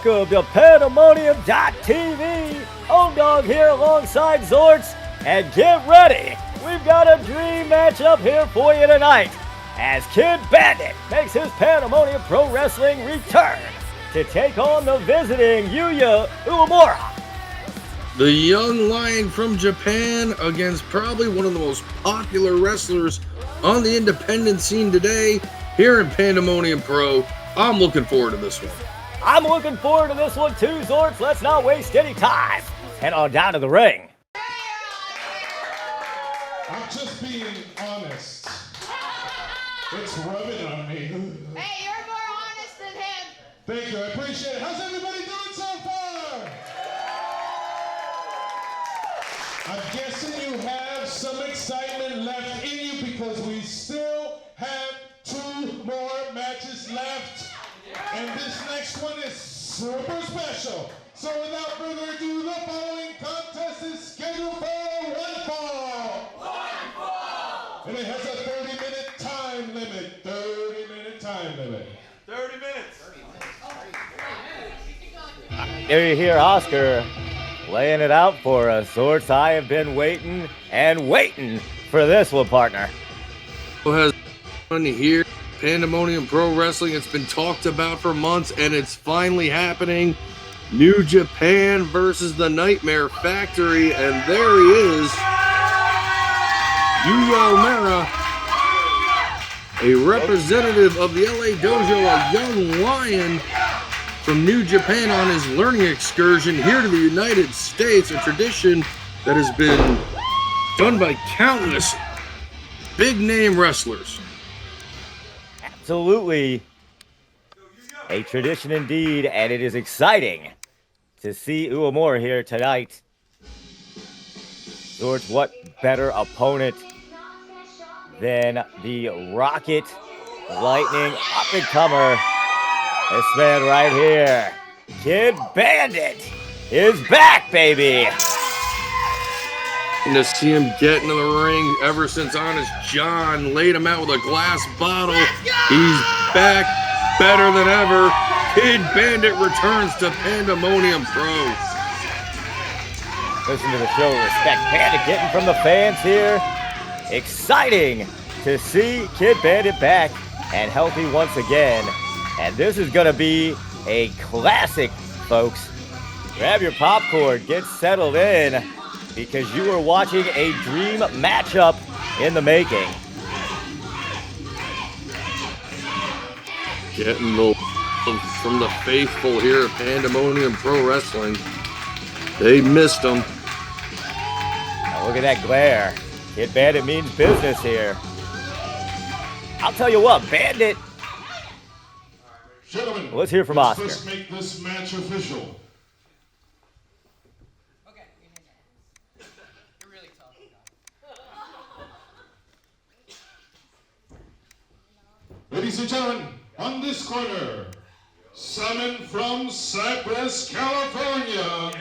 welcome to Pandemonium.tv. Home Dog here alongside Zorts, and get ready. We've got a dream matchup here for you tonight as Kid Bandit makes his Pandemonium Pro Wrestling return to take on the visiting Yuya Uemura. The young lion from Japan against probably one of the most popular wrestlers on the independent scene today here in Pandemonium Pro. I'm looking forward to this one. I'm looking forward to this one too, Zorts. Let's not waste any time. Head on down to the ring. I'm just being honest. It's rubbing on me. Hey, you're more honest than him. Thank you, I appreciate it. How's everybody doing so far? I'm guessing you have some excitement left in you because we still have 2 more matches left. And this next one is super special. So without further ado, the following contest is scheduled for one fall. And it has a 30-minute time limit. 30-minute time limit. 30 minutes. There you hear Oscar laying it out for us, Zorts. I have been waiting and waiting for this one, partner. Who has fun here? Pandemonium Pro Wrestling. It's been talked about for months, and it's finally happening. New Japan versus the Nightmare Factory, and there he is, Uemura, a representative of the LA Dojo, a young lion from New Japan on his learning excursion here to the United States, a tradition that has been done by countless big-name wrestlers. Absolutely a tradition indeed, and it is exciting to see Uemura here tonight. Zorts, what better opponent than the Rocket Lightning up-and-comer, this man right here, Kid Bandit, is back, baby! And to see him get into the ring ever since Honest John laid him out with a glass bottle, he's back better than ever. Kid Bandit returns to Pandemonium Pro. Listen to the show, respect Bandit getting from the fans here. Exciting to see Kid Bandit back and healthy once again. And this is going to be a classic, folks. Grab your popcorn, get settled in, because you are watching a dream matchup in the making. Getting the love from the faithful here at Pandemonium Pro Wrestling. They missed him. Now look at that glare. Kid Bandit means business here. I'll tell you what, Bandit. Gentlemen, Let's hear from let's Oscar. first make this match official. You're really tough. Ladies and gentlemen, on this corner, summoned from Cypress, California,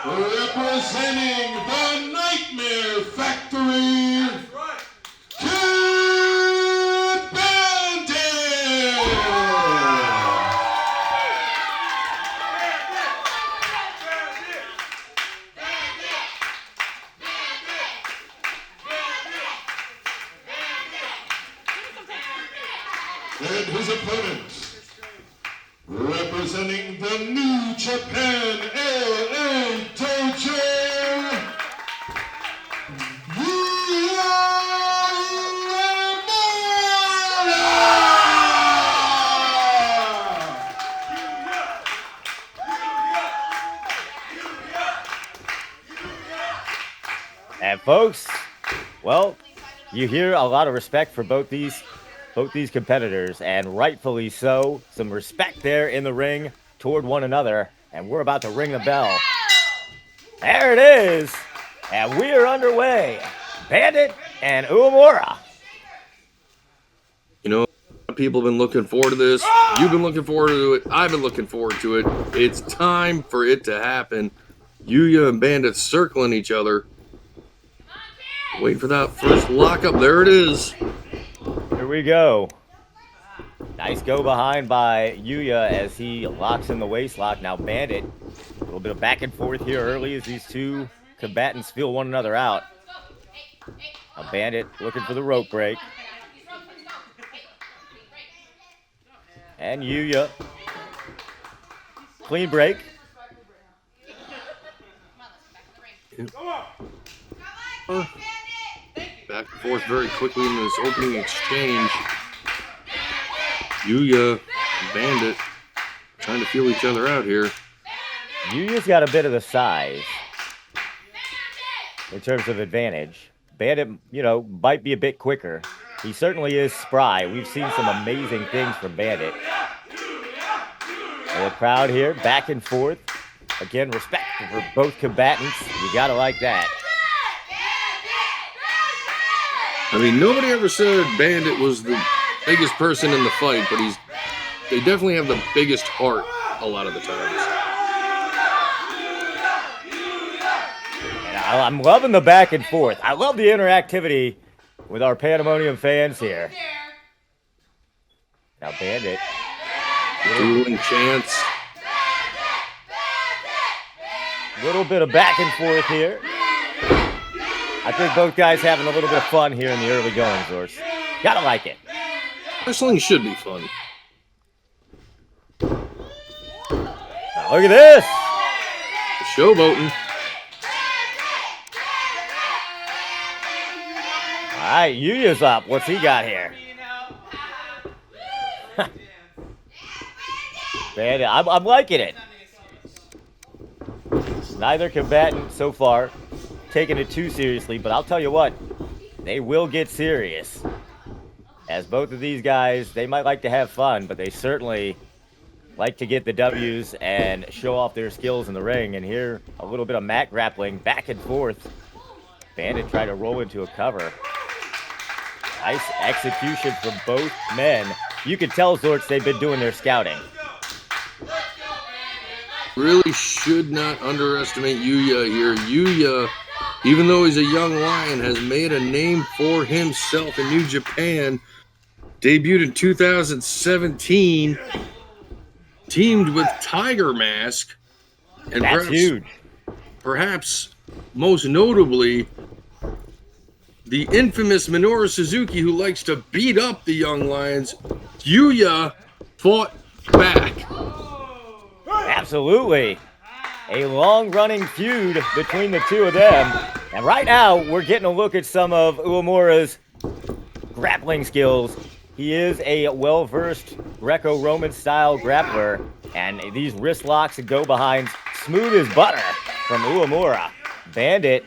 representing the Nightmare Factory, Kid Bandit! And his opponent, representing the New Japan LA Dojo, And folks, well, you hear a lot of respect for both these competitors, and rightfully so. Some respect there in the ring toward one another, and we're about to ring the bell. There it is, and we are underway. Bandit and Uemura. You know, people have been looking forward to this. You've been looking forward to it. I've been looking forward to it. It's time for it to happen. Yuya and Bandit circling each other. Wait for that first lockup. There it is. Here we go. Nice go behind by Yuya as he locks in the waist lock. Now Bandit, a little bit of back and forth here early as these two combatants feel one another out. Now Bandit looking for the rope break. And Yuya, clean break. Back and forth very quickly in this opening exchange. Yuya and Bandit trying to feel each other out here. Yuya's got a bit of the size in terms of advantage. Bandit, you know, might be a bit quicker. He certainly is spry. We've seen some amazing things from Bandit. And the crowd here, back and forth. Again, respect for both combatants. You gotta like that. I mean, nobody ever said Bandit was the biggest person in the fight, but they definitely have the biggest heart a lot of the times. And I'm loving the back and forth. I love the interactivity with our Pandemonium fans here. Now Bandit. Dueling chants. Little bit of back and forth here. I think both guys having a little bit of fun here in the early going, Zorts. Gotta like it. Wrestling should be fun. Now look at this. Showboating. All right, Yuya's up. What's he got here? Bandit, I'm liking it. Neither combatant so far taking it too seriously, but I'll tell you what, they will get serious. As both of these guys, they might like to have fun, but they certainly like to get the W's and show off their skills in the ring. And here, a little bit of mat grappling back and forth. Bandit tried to roll into a cover. Nice execution from both men. You can tell, Zorts, they've been doing their scouting. Really should not underestimate Yuya here. Yuya, even though he's a young lion, has made a name for himself in New Japan. Debuted in 2017. Teamed with Tiger Mask. And that's huge. Perhaps most notably, the infamous Minoru Suzuki, who likes to beat up the young lions. Yuya fought back. Absolutely. A long-running feud between the two of them. And right now, we're getting a look at some of Uemura's grappling skills. He is a well-versed Greco-Roman style grappler. And these wrist locks and go-behinds, smooth as butter from Uemura. Bandit,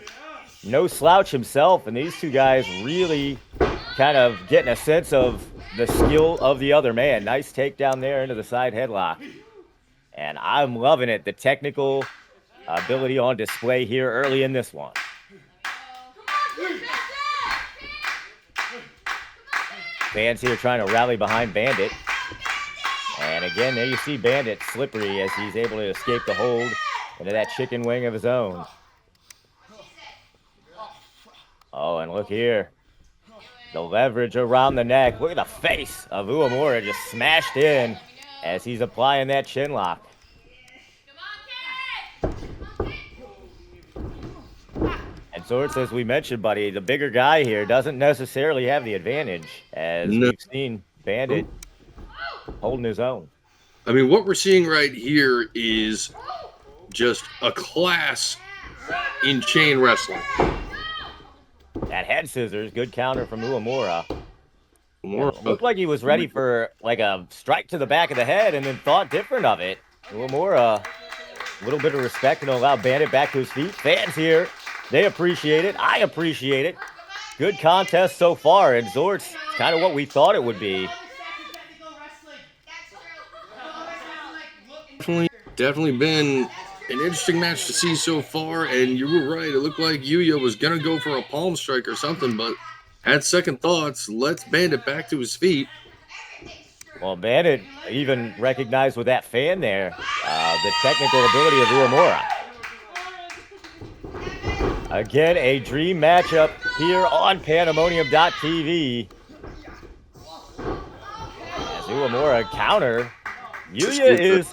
no slouch himself. And these two guys really kind of getting a sense of the skill of the other man. Nice takedown there into the side headlock. And I'm loving it. The technical ability on display here early in this one. Fans here trying to rally behind Bandit. And again, there you see Bandit slippery as he's able to escape the hold into that chicken wing of his own. Oh, and look here. The leverage around the neck. Look at the face of Uemura just smashed in as he's applying that chin lock. And Zorts, as we mentioned, buddy, the bigger guy here doesn't necessarily have the advantage, as we've seen Bandit holding his own. I mean, what we're seeing right here is just a class in chain wrestling. That head scissors, good counter from Uemura. Uemura Looked like he was ready for like a strike to the back of the head and then thought different of it. Uemura, a little bit of respect and allow Bandit back to his feet. Fans here, they appreciate it. I appreciate it. Good contest so far, and Zorts, kind of what we thought it would be. Definitely been an interesting match to see so far, and you were right. It looked like Yuya was going to go for a palm strike or something, but had second thoughts, lets Bandit back to his feet. Well, Bandit even recognized with that fan there the technical ability of Uemura. Again, a dream matchup here on Pandemonium.tv. As Uemura counter. Yuya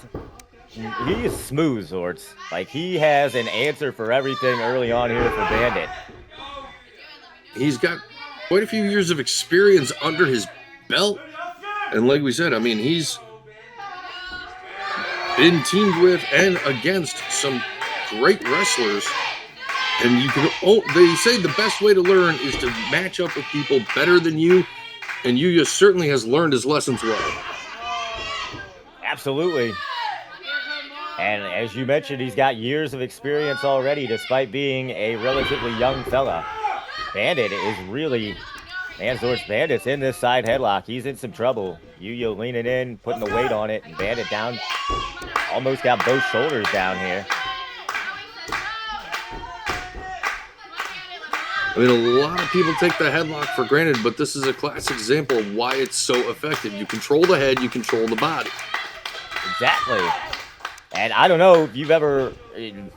he is smooth, Zorts. Like, he has an answer for everything early on here for Bandit. He's got quite a few years of experience under his belt. And like we said, I mean, he's been teamed with and against some great wrestlers. And they say the best way to learn is to match up with people better than you. And Yuya certainly has learned his lessons well. Absolutely. And as you mentioned, he's got years of experience already, despite being a relatively young fella. Bandit is really, Zort's Bandit's in this side headlock. He's in some trouble. Yuya leaning in, putting the weight on it, and Bandit down. Almost got both shoulders down here. I mean, a lot of people take the headlock for granted, but this is a classic example of why it's so effective. You control the head, you control the body. Exactly. And I don't know if you've ever,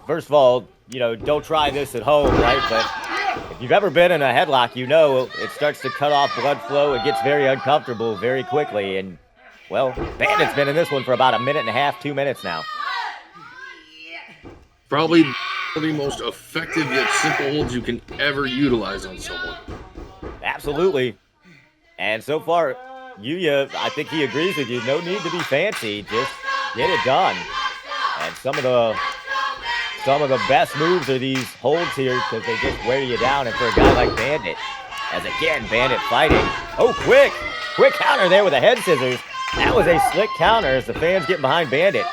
first of all, don't try this at home, right? But if you've ever been in a headlock, it starts to cut off blood flow. It gets very uncomfortable very quickly. And, well, Bandit's been in this one for about a minute and a half, 2 minutes now. Probably the most effective yet simple holds you can ever utilize on someone. Absolutely. And so far, Yuya, I think he agrees with you. No need to be fancy. Just get it done. And some of the best moves are these holds here because they just wear you down. And for a guy like Bandit, as again, Bandit fighting. Oh, quick counter there with the head scissors. That was a slick counter as the fans get behind Bandit.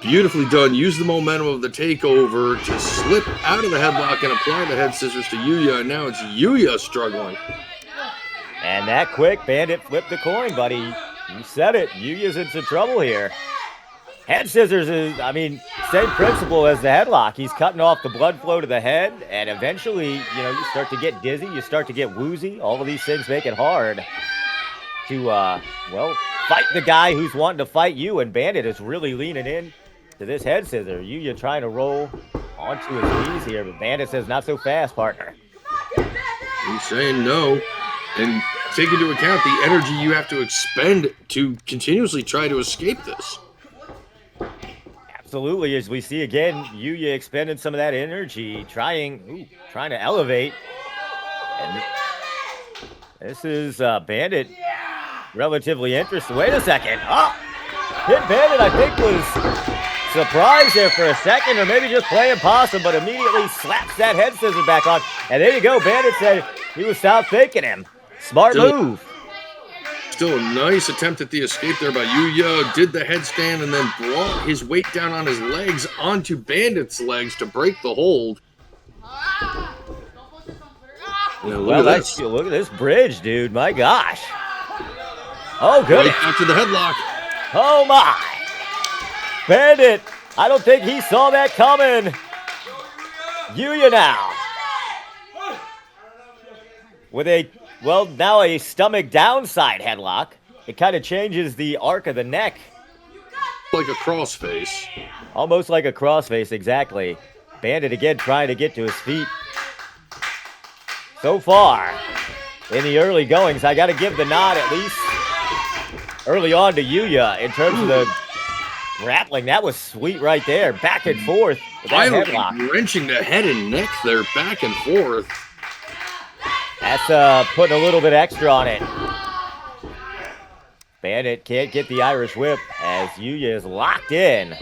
Beautifully done. Use the momentum of the takeover to slip out of the headlock and apply the head scissors to Yuya. And now it's Yuya struggling. And that quick, Bandit flipped the coin, buddy. You said it. Yuya's in some trouble here. Head scissors is, same principle as the headlock. He's cutting off the blood flow to the head, and eventually, you start to get dizzy, you start to get woozy. All of these things make it hard to, fight the guy who's wanting to fight you, and Bandit is really leaning in to this head scissor. Yuya trying to roll onto his knees here, but Bandit says, not so fast, partner. He's saying no, and take into account the energy you have to expend to continuously try to escape this. Absolutely, as we see again, Yuya expending some of that energy, trying to elevate. And this is Bandit relatively interested. Wait a second. Hit Bandit, I think, was surprised there for a second, or maybe just playing possum, but immediately slaps that head scissor back on. And there you go. Bandit said he was south faking him. Smart move. Still a nice attempt at the escape there by Yuya. Did the headstand and then brought his weight down on his legs onto Bandit's legs to break the hold. Look at this bridge, dude. My gosh. Oh, good. Right back to the headlock. Oh, my. Bandit, I don't think he saw that coming. Yuya now. With now a stomach downside headlock. It kind of changes the arc of the neck. Like a crossface. Almost like a crossface, exactly. Bandit again trying to get to his feet. So far, in the early goings, I got to give the nod at least early on to Yuya in terms of the grappling. That was sweet right there. Back and forth with that headlock. Wrenching the head and neck there, back and forth. That's putting a little bit extra on it. Bandit can't get the Irish whip as Yuya is locked in.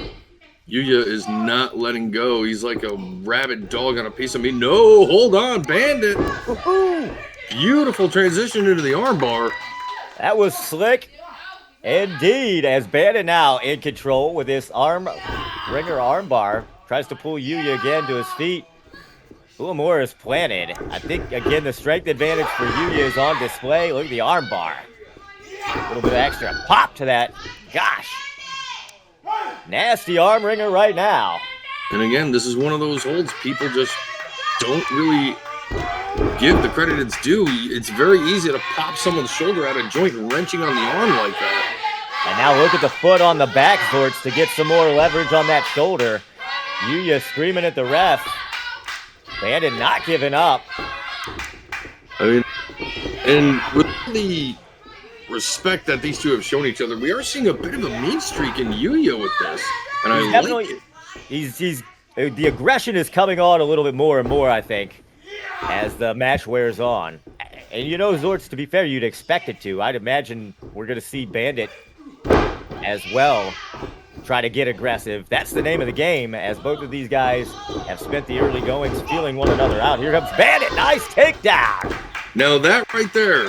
Yuya is not letting go. He's like a rabid dog on a piece of meat. No, hold on, Bandit. Beautiful transition into the armbar. That was slick indeed, as Bandit now in control with this ringer armbar. Tries to pull Yuya again to his feet. Uemura is planted. I think, again, the strength advantage for Yuya is on display. Look at the armbar. A little bit of extra pop to that. Gosh. Nasty arm ringer right now. And again, this is one of those holds people just don't really give the credit it's due. It's very easy to pop someone's shoulder out of joint wrenching on the arm like that. And now look at the foot on the back, Zorts, to get some more leverage on that shoulder. Yuya screaming at the ref. Bandit not giving up. I mean, and with the respect that these two have shown each other, we are seeing a bit of a mean streak in Yuya with this, and He's I definitely, like it. he's the aggression is coming on a little bit more and more, I think, as the match wears on. And you know, Zorts, to be fair, you'd expect it to. I'd imagine we're going to see Bandit as well try to get aggressive. That's the name of the game, as both of these guys have spent the early goings feeling one another out. Here comes Bandit. Nice takedown. Now that right there,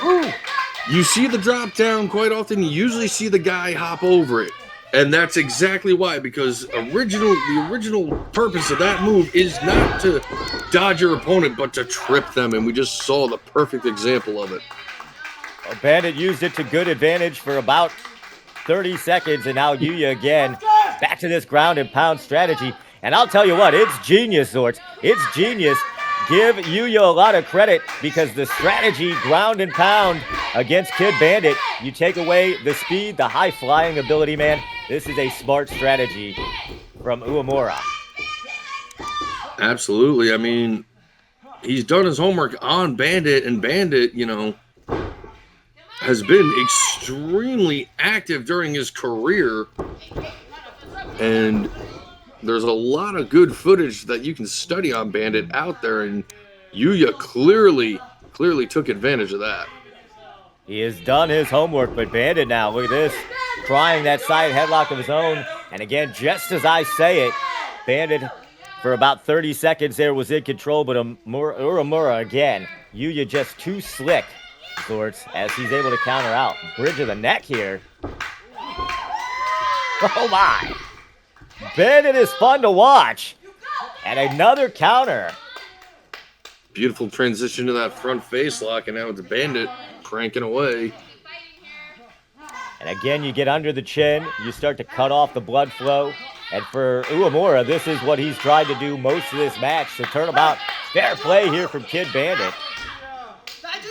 you see the drop down quite often. You usually see the guy hop over it. And that's exactly why, because the original purpose of that move is not to dodge your opponent, but to trip them. And we just saw the perfect example of it. Well, Bandit used it to good advantage for about 30 seconds, and now Yuya again back to this ground and pound strategy. And I'll tell you what, it's genius, Zorts. It's genius. Give Yuya a lot of credit, because the strategy ground and pound against Kid Bandit, you take away the speed, the high flying ability, man. This is a smart strategy from Uemura. Absolutely. I mean, he's done his homework on Bandit, and Bandit, you know, has been extremely active during his career, and there's a lot of good footage that you can study on Bandit out there, and Yuya clearly took advantage of that. He has done his homework, but Bandit now, look at this, trying that side headlock of his own. And again, just as I say it, Bandit for about 30 seconds there was in control, but Uemura again, Yuya just too slick, Zorts, as he's able to counter out. Bridge of the neck here. Oh my! Bandit is fun to watch. And another counter. Beautiful transition to that front face lock, and now it's Bandit cranking away. And again, you get under the chin. You start to cut off the blood flow. And for Uemura, this is what he's tried to do most of this match. So turnabout, fair play here from Kid Bandit.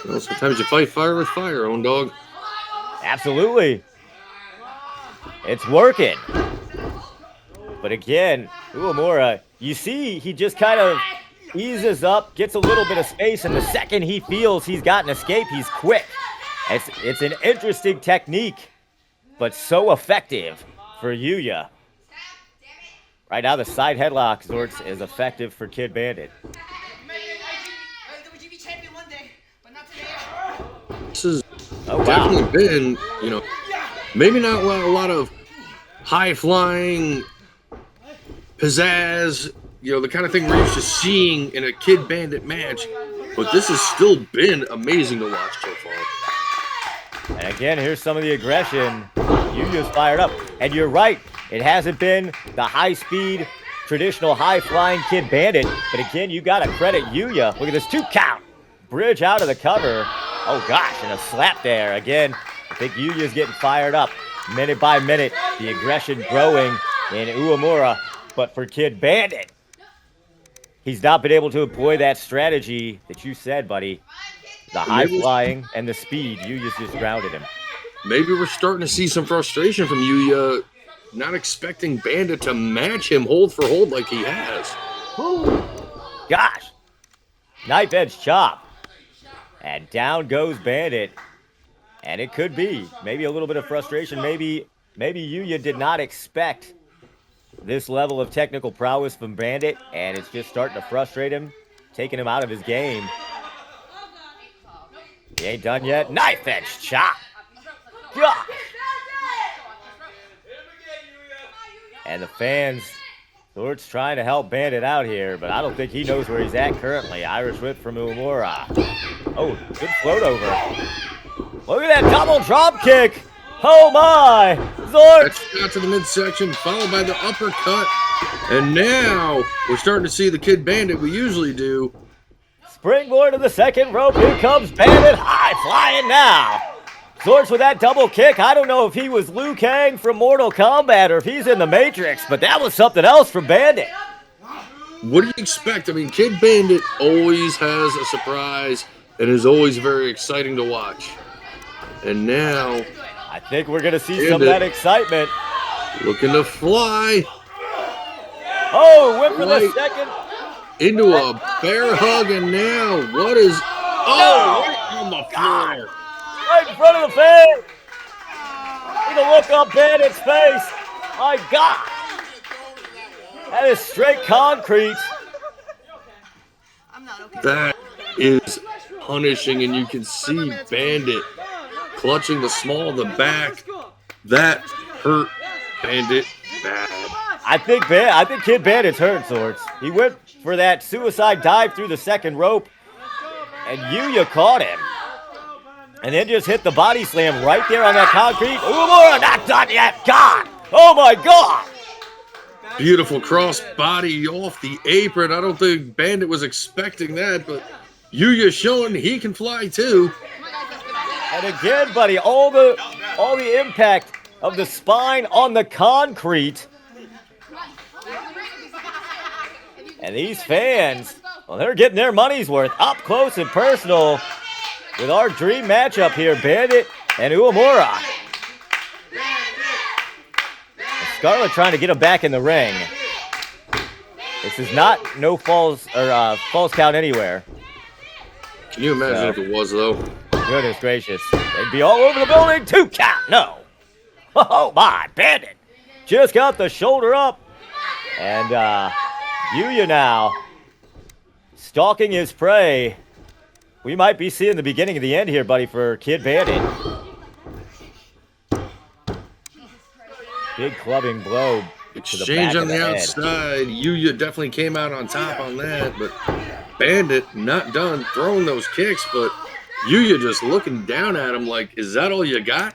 Well, sometimes you fight fire with fire, own dog. Absolutely. It's working. But again, Uemura, you see, he just kind of eases up, gets a little bit of space, and the second he feels he's got an escape, he's quick. It's an interesting technique, but so effective for Yuya. Right now, the side headlock, Zorts, is effective for Kid Bandit. This has definitely been, you know, maybe not a lot of high-flying pizzazz, you know, the kind of thing we're used to seeing in a Kid Bandit match, but this has still been amazing to watch so far. And again, here's some of the aggression. Yuya's fired up. And you're right, it hasn't been the high-speed, traditional high-flying Kid Bandit, but again, you got to credit Yuya. Look at this 2 count. Bridge out of the cover. Oh gosh, and a slap there. Again, I think Yuya's getting fired up minute by minute. The aggression growing in Uemura. But for Kid Bandit, he's not been able to employ that strategy that you said, buddy. The high flying and the speed. Yuya's just grounded him. Maybe we're starting to see some frustration from Yuya, not expecting Bandit to match him hold for hold like he has. Gosh. Knife edge chop. And down goes Bandit. And it could be maybe a little bit of frustration. Maybe Yuya did not expect this level of technical prowess from Bandit, and it's just starting to frustrate him, taking him out of his game. He ain't done yet. Knife edge chop. Gosh. And the fans, Zort's trying to help Bandit out here, but I don't think he knows where he's at currently. Irish whip from Uemura. Oh, good float over. Look at that double drop kick. Oh my! Zorts! That's got to the midsection, followed by the uppercut. And now we're starting to see the Kid Bandit we usually do. Springboard to the second rope. Here comes Bandit. High flying now. Zorts with that double kick. I don't know if he was Liu Kang from Mortal Kombat or if he's in the Matrix, but that was something else from Bandit. What do you expect? I mean, Kid Bandit always has a surprise and is always very exciting to watch. And now I think we're going to see some of that excitement. Looking to fly. Oh, whip for the second. Into a bear hug, and now what is... Oh, right on the floor. Right in front of the fan. the look on Bandit's face. My God. That is straight concrete. That is punishing, and you can see Bandit clutching the small of the back. That hurt Bandit bad. I think Kid Bandit's hurt, Swords. He went for that suicide dive through the second rope, and Yuya caught him. And then just hit the body slam right there on that concrete. Uemura, not done yet. God. Oh, my God. Beautiful cross body off the apron. I don't think Bandit was expecting that, but Yuya showing he can fly too. And again, buddy, all the impact of the spine on the concrete. And these fans, well, they're getting their money's worth up close and personal with our dream matchup here, Bandit and Uemura. Scarlett trying to get him back in the ring. This is not no falls or false count anywhere. Can you imagine if it was, though? Goodness gracious. They'd be all over the building. 2 count. No. Oh, my. Bandit just got the shoulder up. And Yuya now stalking his prey. We might be seeing the beginning of the end here, buddy, for Kid Bandit. Big clubbing blow. Exchange on the outside. Yuya definitely came out on top on that, but Bandit not done throwing those kicks, but Yuya just looking down at him like, is that all you got?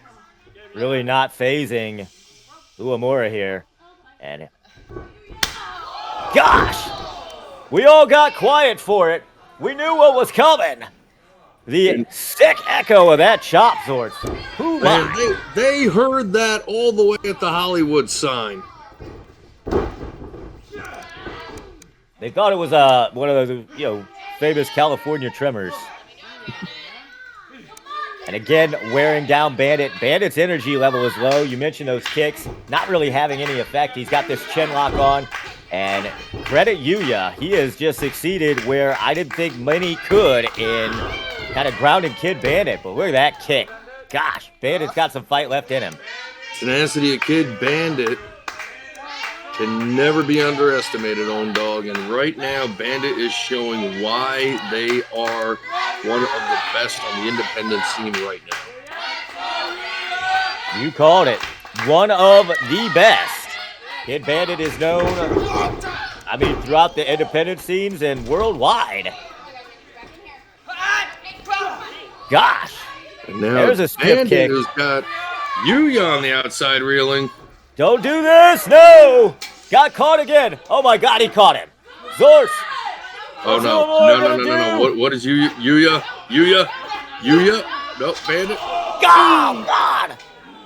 Really not phasing Uemura here. And gosh, we all got quiet for it. We knew what was coming. The sick echo of that chop, Swords. Man, they heard that all the way at the Hollywood sign. They thought it was one of those famous California tremors. And again, wearing down Bandit. Bandit's energy level is low. You mentioned those kicks, not really having any effect. He's got this chin lock on. And credit Yuya, he has just succeeded where I didn't think many could in kind of grounding Kid Bandit. But look at that kick. Gosh, Bandit's got some fight left in him. Tenacity of Kid Bandit can never be underestimated on dog. And right now, Bandit is showing why they are one of the best on the independent scene right now. You called it. One of the best. Kid Bandit is known, throughout the independent scenes and worldwide. Gosh. And now there's a stiff Bandit kick. has got Yuya on the outside reeling. Don't do this. No. Got caught again. Oh, my God. He caught him. Zorse. Oh, no. What is Yuya? No, Bandit. Oh, God.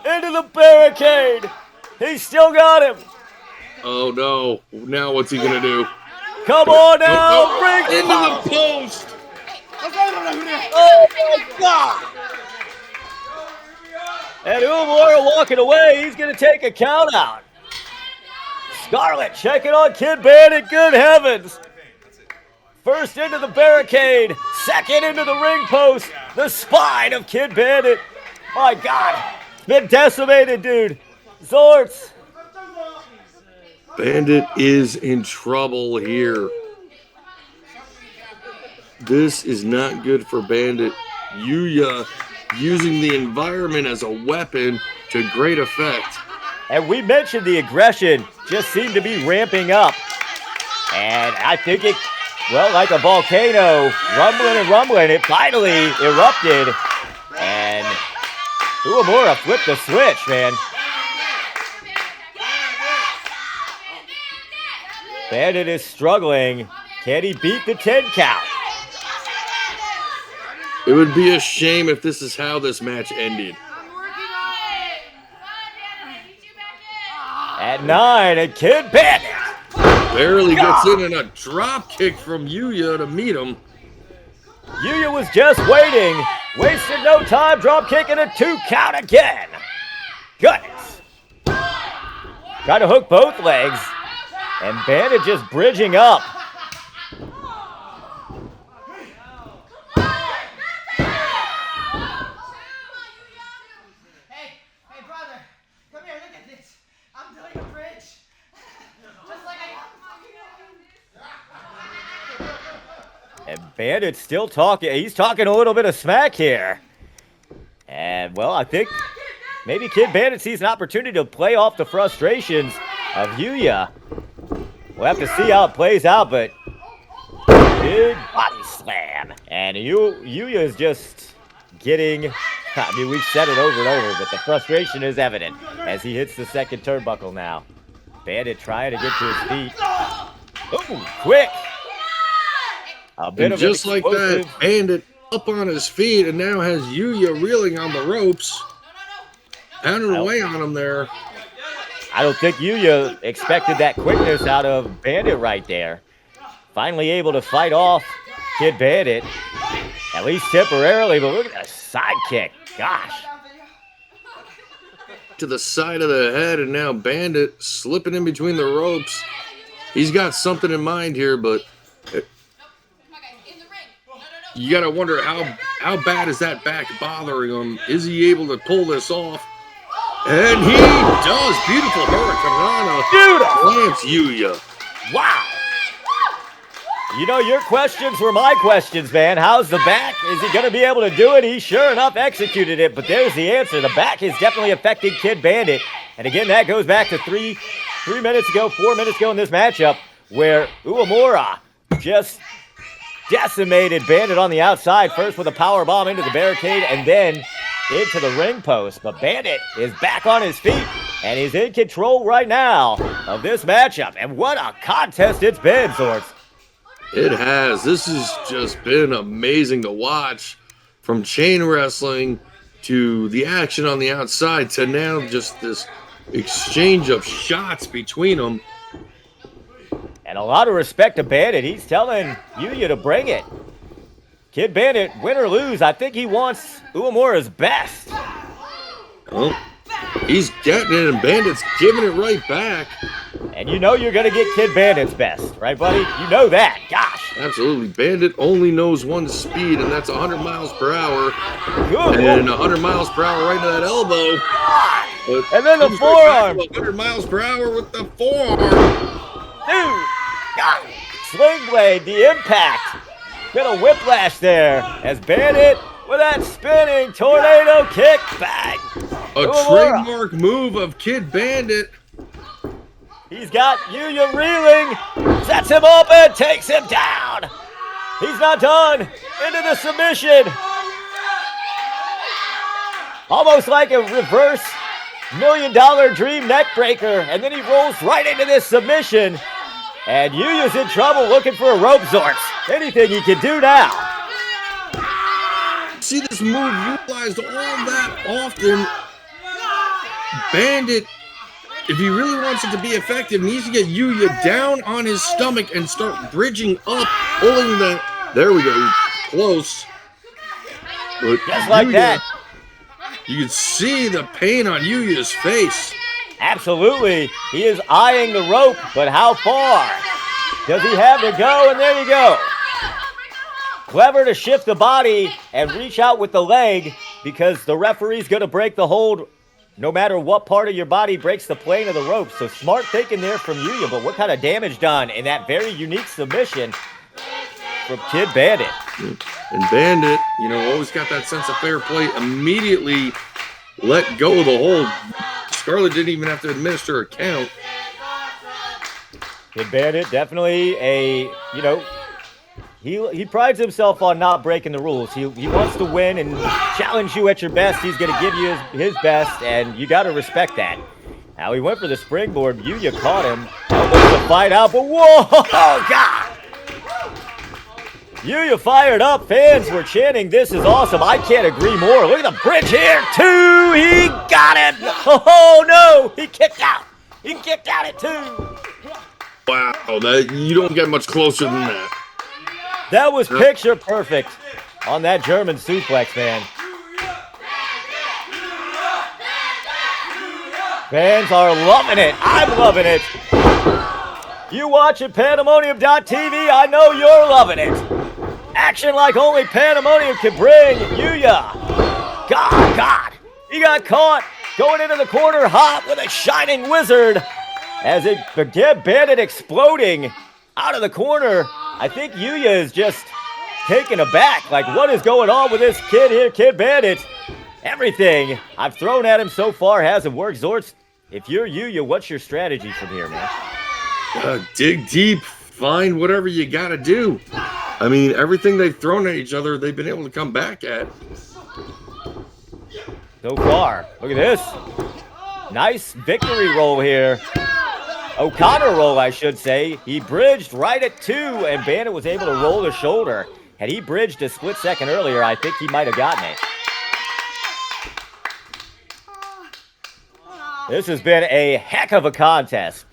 Into the barricade. He still got him. Oh, no. Now what's he going to do? Come on now. Bring into the post. Oh, my God. And Uemura walking away. He's going to take a count out. Scarlett checking on Kid Bandit. Good heavens. First into the barricade. Second into the ring post. The spine of Kid Bandit. My God. It's been decimated, dude. Zorts. Bandit is in trouble here. This is not good for Bandit. Yuya using the environment as a weapon to great effect. And we mentioned the aggression just seemed to be ramping up. And I think it, like a volcano, rumbling, it finally erupted. And Uemura flipped the switch, man. Bandit is struggling. Can he beat the 10 count? It would be a shame if this is how this match ended. At 9, and Kid Bandit barely gets in, and a drop kick from Yuya to meet him. Yuya was just waiting. Wasted no time. Drop kick and a 2 count again. Goodness. Trying to hook both legs. And Bandit just bridging up. Hey, brother. Bandit's still talking. He's talking a little bit of smack here. And, well, I think maybe Kid Bandit sees an opportunity to play off the frustrations of Yuya. We'll have to see how it plays out, but big body slam. And Yuya is just getting, I mean, we've said it over and over, but the frustration is evident as he hits the second turnbuckle now. Bandit trying to get to his feet. Oh, quick. A bit And of just like that, Bandit up on his feet and now has Yuya reeling on the ropes. Pounding away on him there. I don't think Yuya expected that quickness out of Bandit right there. Finally able to fight off Kid Bandit, at least temporarily, but look at that side kick. Gosh. To the side of the head, and now Bandit slipping in between the ropes. He's got something in mind here, but you got to wonder how bad is that back bothering him? Is he able to pull this off? And he does. Beautiful Hurricanrana. Beautiful. Lands Yuya. Wow. You know, your questions were my questions, man. How's the back? Is he going to be able to do it? He sure enough executed it, but there's the answer. The back is definitely affecting Kid Bandit. And again, that goes back to 4 minutes ago in this matchup where Uemura just decimated Bandit on the outside, first with a power bomb into the barricade and then into the ring post. But Bandit is back on his feet, and he's in control right now of this matchup. And what a contest it's been, Zords. It has. This has just been amazing to watch. From chain wrestling to the action on the outside to now just this exchange of shots between them. And a lot of respect to Bandit. He's telling Yuya to bring it. Kid Bandit, win or lose, I think he wants Uemura's best. Well, he's getting it, and Bandit's giving it right back. And you know you're going to get Kid Bandit's best, right, buddy? You know that. Gosh. Absolutely. Bandit only knows one speed, and that's 100 miles per hour. Good. And 100 miles per hour right into that elbow. But And then the comes forearm. right back to 100 miles per hour with the forearm. Dude. God. Sling blade, the impact. Bit of whiplash there as Bandit with that spinning tornado kick. Bang. A Uemura. trademark move of Kid Bandit. He's got Yuya reeling, sets him up and takes him down. He's not done. Into the submission. Almost like a reverse $1 million dream neck breaker. And then he rolls right into this submission. And Yuya's in trouble looking for a rope Zorts. Anything he can do now. See this move utilized all that often. Bandit, if he really wants it to be effective, needs to get Yuya down on his stomach and start bridging up, pulling the... There we go. Close. But Just like that. You can see the pain on Yuya's face. Absolutely. He is eyeing the rope, but how far does he have to go? And there you go. Clever to shift the body and reach out with the leg because the referee's going to break the hold no matter what part of your body breaks the plane of the rope. So smart thinking there from Yuya, but what kind of damage done in that very unique submission from Kid Bandit. And Bandit, you know, always got that sense of fair play, immediately let go of the hold. Scarlett didn't even have to administer a count. Kid Bandit, definitely a, you know, he prides himself on not breaking the rules. He wants to win and challenge you at your best. He's going to give you his best, and you got to respect that. Now he went for the springboard. Yuya caught him. Almost to fight out, but whoa, God! Yuya fired up. Fans were chanting, "This is awesome." I can't agree more. Look at the bridge here. 2. He got it. Oh, no. He kicked out. He kicked out at 2. Wow, you don't get much closer than that. That was picture perfect on that German suplex, man. Fans are loving it. I'm loving it. You watching Pandemonium.tv, I know you're loving it. Action like only Pandemonium can bring. Yuya. God. He got caught going into the corner hot with a shining wizard as it began Bandit exploding out of the corner. I think Yuya is just taken aback. Like, what is going on with this kid here, Kid Bandit? Everything I've thrown at him so far hasn't worked. Zorts, if you're Yuya, what's your strategy from here, man? Dig deep. Find whatever you got to do. I mean, everything they've thrown at each other, they've been able to come back at. So far, look at this. Nice victory roll here. O'Connor roll, I should say. He bridged right at 2, and Bandit was able to roll the shoulder. Had he bridged a split second earlier, I think he might have gotten it. This has been a heck of a contest.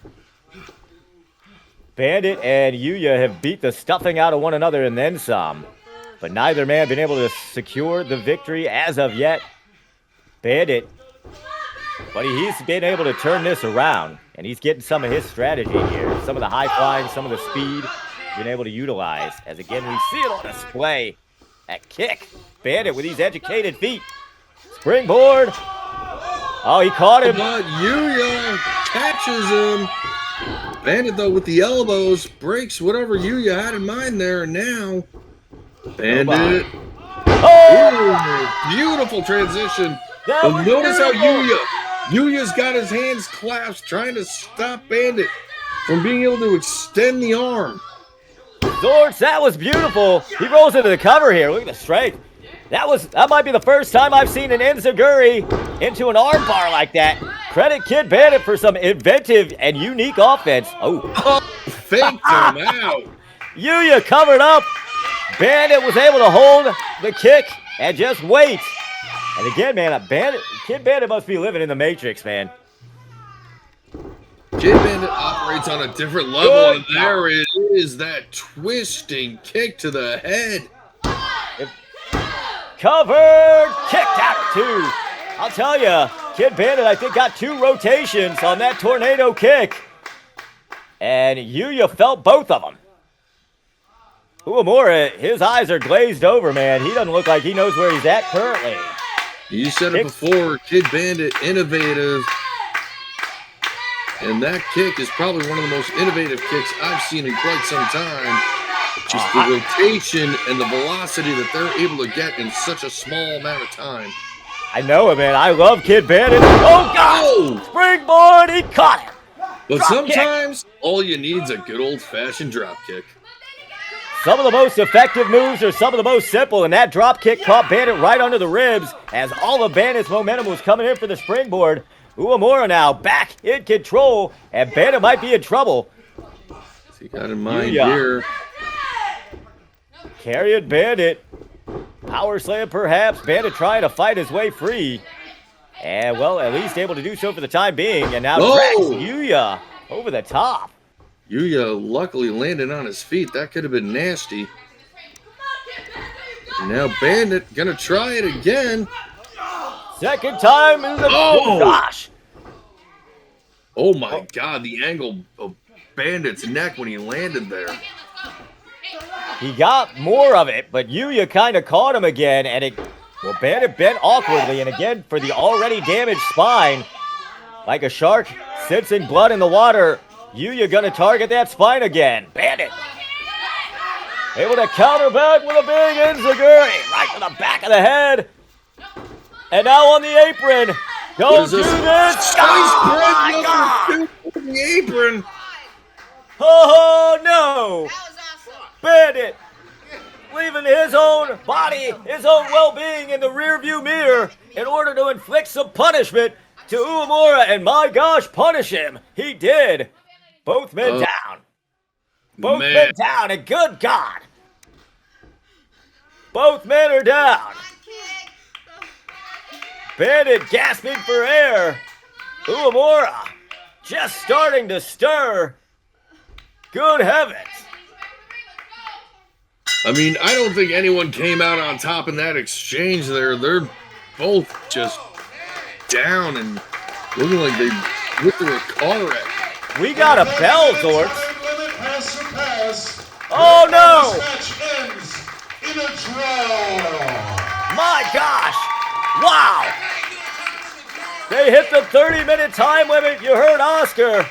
Bandit and Yuya have beat the stuffing out of one another and then some. But neither man been able to secure the victory as of yet. Bandit, but he's been able to turn this around, and he's getting some of his strategy here. Some of the high flying, some of the speed, been able to utilize. As again, we see it on display. That kick. Bandit with these educated feet. Springboard. Oh, he caught him. But Yuya catches him. Bandit, though, with the elbows, breaks whatever Yuya had in mind there, and now Bandit. Oh! Ooh, beautiful transition. But notice how Yuya's got his hands clasped, trying to stop Bandit from being able to extend the arm. Zorts, that was beautiful. He rolls into the cover here. Look at the strength. That might be the first time I've seen an enziguri into an arm bar like that. Credit Kid Bandit for some inventive and unique offense. Oh. Faked him out. Yuya covered up. Bandit was able to hold the kick and just wait. And again, man, Kid Bandit must be living in the Matrix, man. Kid Bandit operates on a different level, and there it is, that twisting kick to the head. Covered, kicked out at 2. I'll tell you, Kid Bandit, I think, got 2 rotations on that tornado kick. And Yuya felt both of them. Uemura, his eyes are glazed over, man. He doesn't look like he knows where he's at currently. You said it before, Kid Bandit, innovative. And that kick is probably one of the most innovative kicks I've seen in quite some time. Just the rotation and the velocity that they're able to get in such a small amount of time. I know it, man. I love Kid Bandit. Oh, God! Springboard, he caught him. But Drop sometimes all you need is a good old-fashioned drop kick. Some of the most effective moves are some of the most simple, and that drop kick caught Bandit right under the ribs as all of Bandit's momentum was coming in for the springboard. Uemura now back in control, and Bandit might be in trouble. What's he got in mind here? Carrying Bandit. Power slam perhaps. Bandit trying to fight his way free. And, well, at least able to do so for the time being. And now tracks Yuya over the top. Yuya luckily landed on his feet. That could have been nasty. And now Bandit gonna try it again. Second time in the... Oh, gosh. Oh, my God. The angle of Bandit's neck when he landed there. He got more of it, but Yuya kind of caught him again, and Bandit bent awkwardly, and again, for the already damaged spine, like a shark sensing blood in the water, Yuya gonna target that spine again. Bandit able to counter back with a big enziguri, right to the back of the head, and now on the apron. Don't do this! Oh, my God! On the apron. Oh, no! Bandit leaving his own body, his own well-being in the rearview mirror in order to inflict some punishment to Uemura, and my gosh, punish him. He did. Both men down. Both men down, and good God. Both men are down. Bandit gasping for air. Uemura just starting to stir. Good heavens. I mean, I don't think anyone came out on top in that exchange there. They're both just down and looking like they went through a car wreck. We got a bell, Zorts. Oh, no. My gosh. Wow. They hit the 30-minute time limit. You heard Oscar.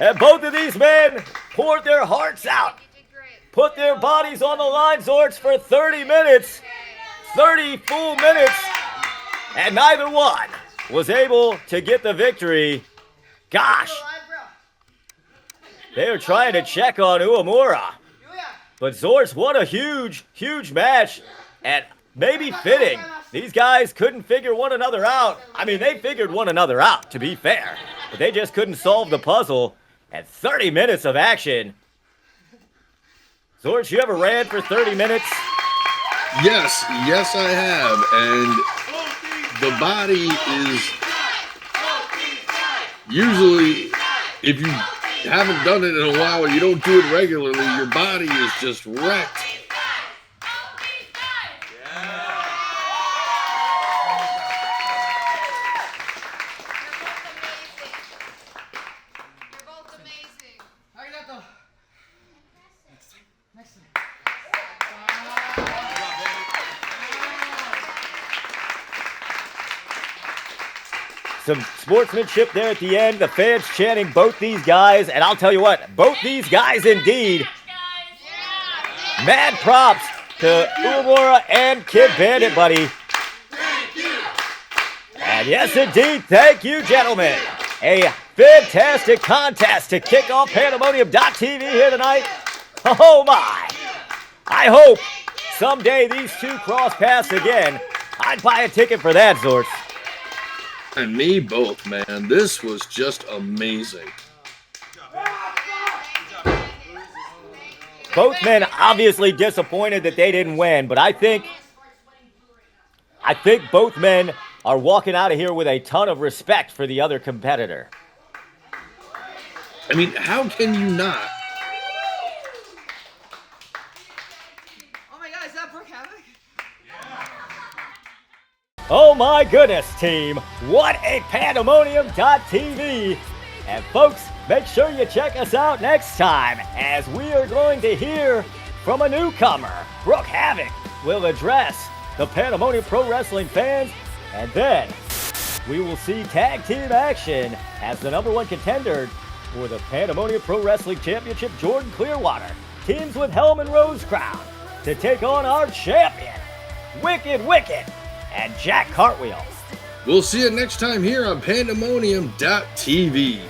And both of these men poured their hearts out. put their bodies on the line, Zorts, for 30 minutes. 30 full minutes. And neither one was able to get the victory. Gosh. They were trying to check on Uemura. But Zorts, what a huge, huge match. And maybe fitting. These guys couldn't figure one another out. I mean, they figured one another out, to be fair. But they just couldn't solve the puzzle. And 30 minutes of action. Zorts, you ever ran for 30 minutes? Yes, I have. And the body is usually, if you haven't done it in a while or you don't do it regularly, your body is just wrecked. Some sportsmanship there at the end. The fans chanting both these guys. And I'll tell you what, both these guys indeed. Mad props to Uemura and Kid Bandit, buddy. And yes, indeed, thank you, gentlemen. A fantastic contest to kick off Pandemonium.tv here tonight. Oh, my. I hope someday these two cross paths again. I'd buy a ticket for that, Zorts. And me both, man. This was just amazing. Both men obviously disappointed that they didn't win, but I think both men are walking out of here with a ton of respect for the other competitor. I mean, how can you not? Oh my God, is that Brooke Havoc? Oh my goodness, team. What a Pandemonium.tv. And folks, make sure you check us out next time as we are going to hear from a newcomer. Brooke Havoc will address the Pandemonium Pro Wrestling fans, and then we will see tag team action as the #1 contender for the Pandemonium Pro Wrestling Championship, Jordan Clearwater, teams with Hellman Rose Crown to take on our champion, Wicked, and Jack Cartwheel. We'll see you next time here on Pandemonium.tv.